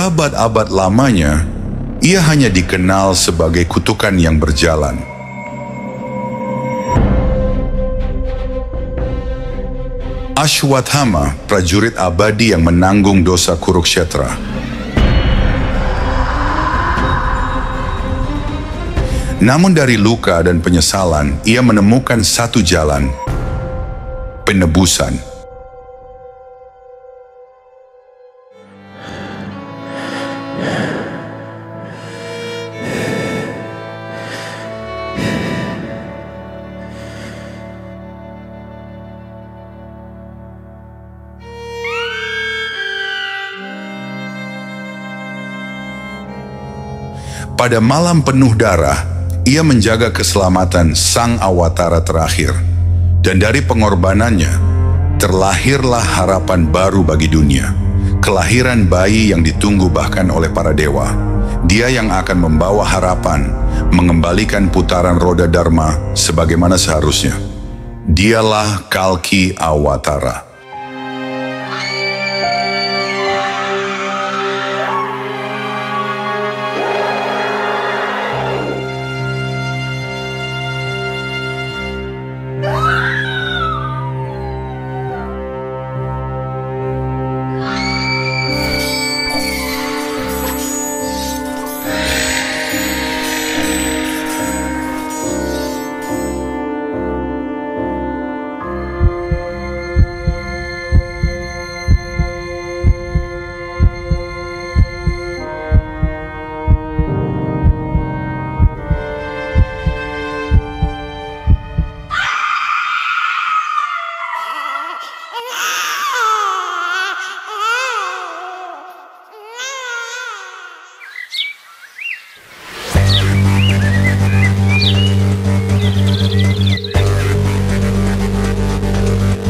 berabad-abad lamanya, ia hanya dikenal sebagai kutukan yang berjalan. Ashwatthama, prajurit abadi yang menanggung dosa Kurukshetra. Namun dari luka dan penyesalan, ia menemukan satu jalan, penebusan. Pada malam penuh darah, ia menjaga keselamatan sang awatara terakhir. Dan dari pengorbanannya, terlahirlah harapan baru bagi dunia. Kelahiran bayi yang ditunggu bahkan oleh para dewa. Dia yang akan membawa harapan, mengembalikan putaran roda Dharma sebagaimana seharusnya. Dialah Kalki Awatara.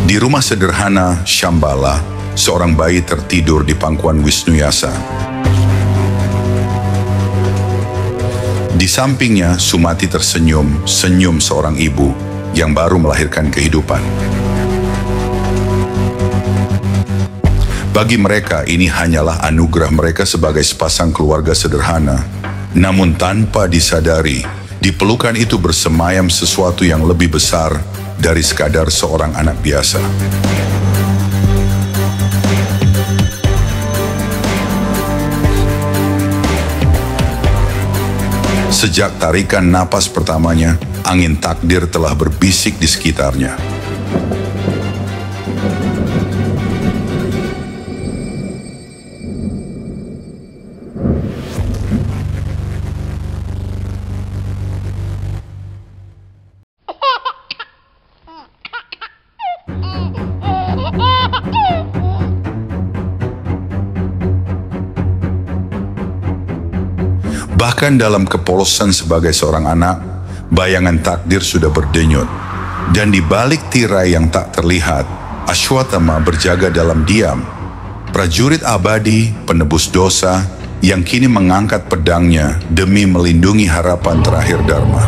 Di rumah sederhana Shambhala, seorang bayi tertidur di pangkuan Wisnuyasa. Di sampingnya, Sumati tersenyum, senyum seorang ibu yang baru melahirkan kehidupan. Bagi mereka, ini hanyalah anugerah mereka sebagai sepasang keluarga sederhana. Namun tanpa disadari, di pelukan itu bersemayam sesuatu yang lebih besar dari sekadar seorang anak biasa. Sejak tarikan napas pertamanya, angin takdir telah berbisik di sekitarnya. Bahkan dalam kepolosan sebagai seorang anak, bayangan takdir sudah berdenyut. Dan di balik tirai yang tak terlihat, Ashwatthama berjaga dalam diam. Prajurit abadi, penebus dosa, yang kini mengangkat pedangnya demi melindungi harapan terakhir Dharma.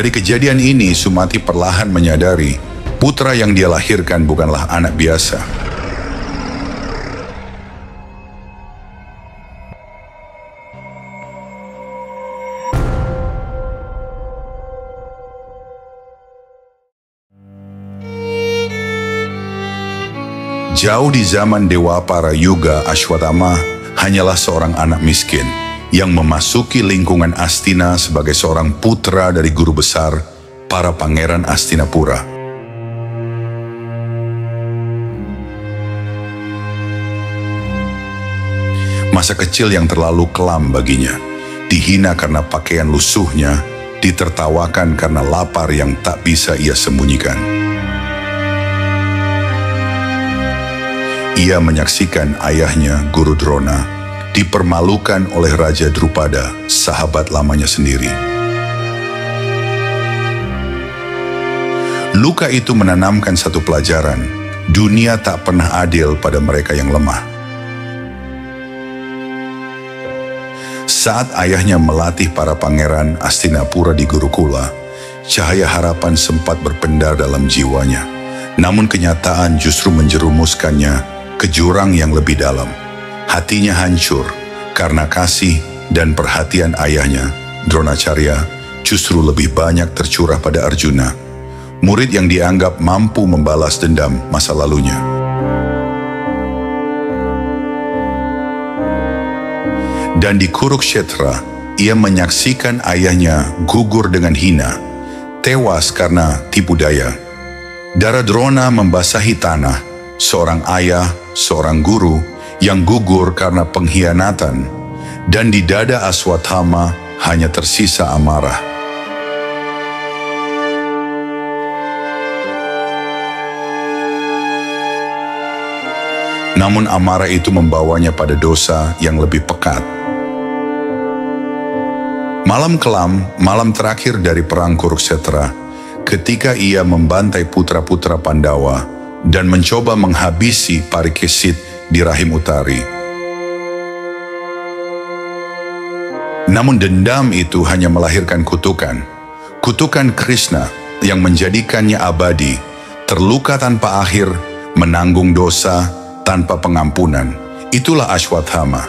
Dari kejadian ini, Sumati perlahan menyadari putra yang dia lahirkan bukanlah anak biasa. Jauh di zaman Dewa Para Yuga, Ashwatthama hanyalah seorang anak miskin yang memasuki lingkungan Astina sebagai seorang putra dari guru besar para pangeran Astinapura. Masa kecil yang terlalu kelam baginya, dihina karena pakaian lusuhnya, ditertawakan karena lapar yang tak bisa ia sembunyikan. Ia menyaksikan ayahnya, Guru Drona, dipermalukan oleh Raja Drupada, sahabat lamanya sendiri. Luka itu menanamkan satu pelajaran, dunia tak pernah adil pada mereka yang lemah. Saat ayahnya melatih para pangeran Astinapura di Gurukula, cahaya harapan sempat berpendar dalam jiwanya. Namun kenyataan justru menjerumuskannya ke jurang yang lebih dalam. Hatinya hancur karena kasih dan perhatian ayahnya, Dronacharya, justru lebih banyak tercurah pada Arjuna, murid yang dianggap mampu membalas dendam masa lalunya. Dan di Kurukshetra, ia menyaksikan ayahnya gugur dengan hina, tewas karena tipu daya. Darah Drona membasahi tanah, seorang ayah, seorang guru yang gugur karena pengkhianatan, dan di dada Aswathama hanya tersisa amarah. Namun amarah itu membawanya pada dosa yang lebih pekat. Malam kelam, malam terakhir dari perang Kurukshetra, ketika ia membantai putra-putra Pandawa dan mencoba menghabisi Parikesit di rahim utari. Namun dendam itu hanya melahirkan kutukan. Kutukan Krishna yang menjadikannya abadi, terluka tanpa akhir, menanggung dosa tanpa pengampunan. Itulah Ashwathama.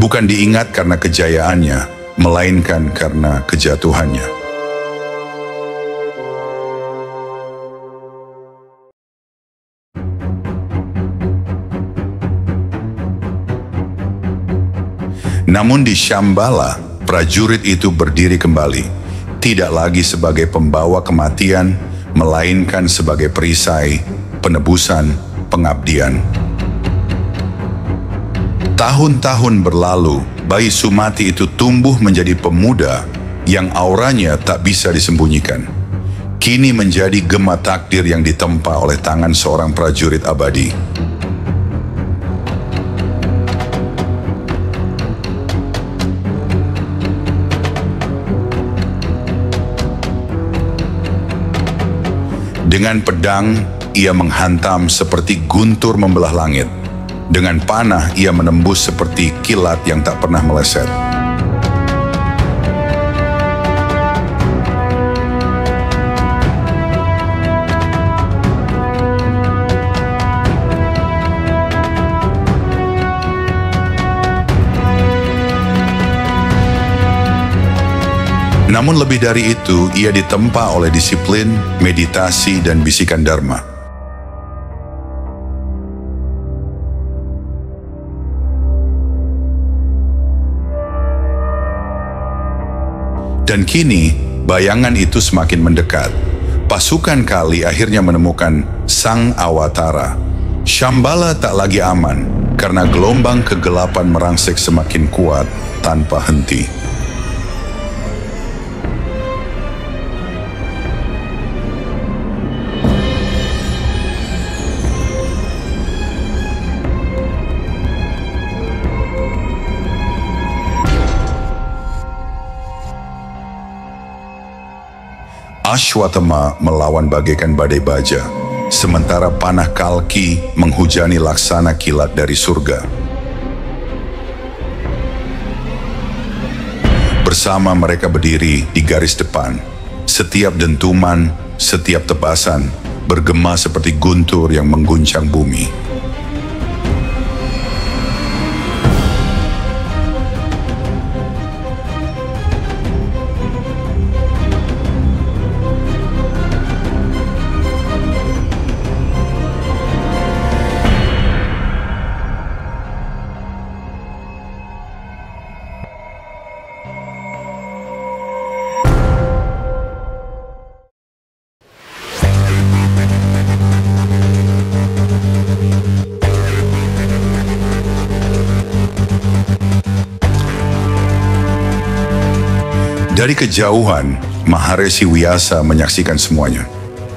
Bukan diingat karena kejayaannya, melainkan karena kejatuhannya. Namun di Shambhala, prajurit itu berdiri kembali, tidak lagi sebagai pembawa kematian, melainkan sebagai perisai, penebusan, pengabdian. Tahun-tahun berlalu, bayi Sumati itu tumbuh menjadi pemuda yang auranya tak bisa disembunyikan. Kini menjadi gema takdir yang ditempa oleh tangan seorang prajurit abadi. Dengan pedang, ia menghantam seperti guntur membelah langit. Dengan panah, ia menembus seperti kilat yang tak pernah meleset. Namun lebih dari itu, ia ditempa oleh disiplin, meditasi, dan bisikan Dharma. Dan kini, bayangan itu semakin mendekat. Pasukan Kali akhirnya menemukan Sang Awatara. Shambhala tak lagi aman, karena gelombang kegelapan merangsek semakin kuat tanpa henti. Ashwathama melawan bagaikan badai baja, sementara panah Kalki menghujani laksana kilat dari surga. Bersama mereka berdiri di garis depan, setiap dentuman, setiap tebasan, bergema seperti guntur yang mengguncang bumi. Dari kejauhan, Maharesi Vyasa menyaksikan semuanya.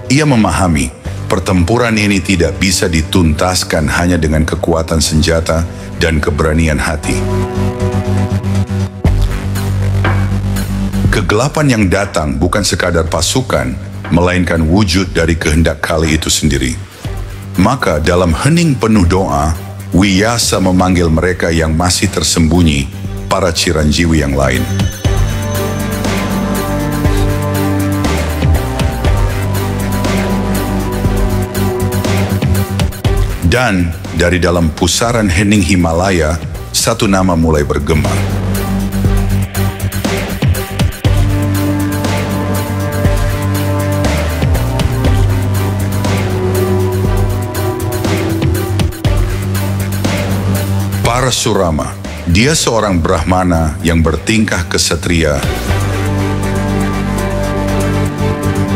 Ia memahami pertempuran ini tidak bisa dituntaskan hanya dengan kekuatan senjata dan keberanian hati. Kegelapan yang datang bukan sekadar pasukan, melainkan wujud dari kehendak kali itu sendiri. Maka dalam hening penuh doa, Vyasa memanggil mereka yang masih tersembunyi, para Ciranjiwi yang lain. Dan dari dalam pusaran hening Himalaya, satu nama mulai bergema. Parasurama. Dia seorang Brahmana yang bertingkah kesatria,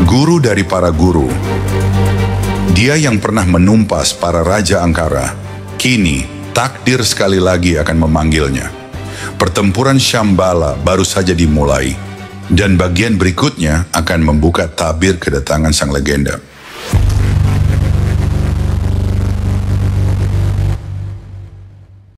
guru dari para guru. Dia yang pernah menumpas para raja angkara, kini takdir sekali lagi akan memanggilnya. Pertempuran Shambhala baru saja dimulai, dan bagian berikutnya akan membuka tabir kedatangan sang legenda.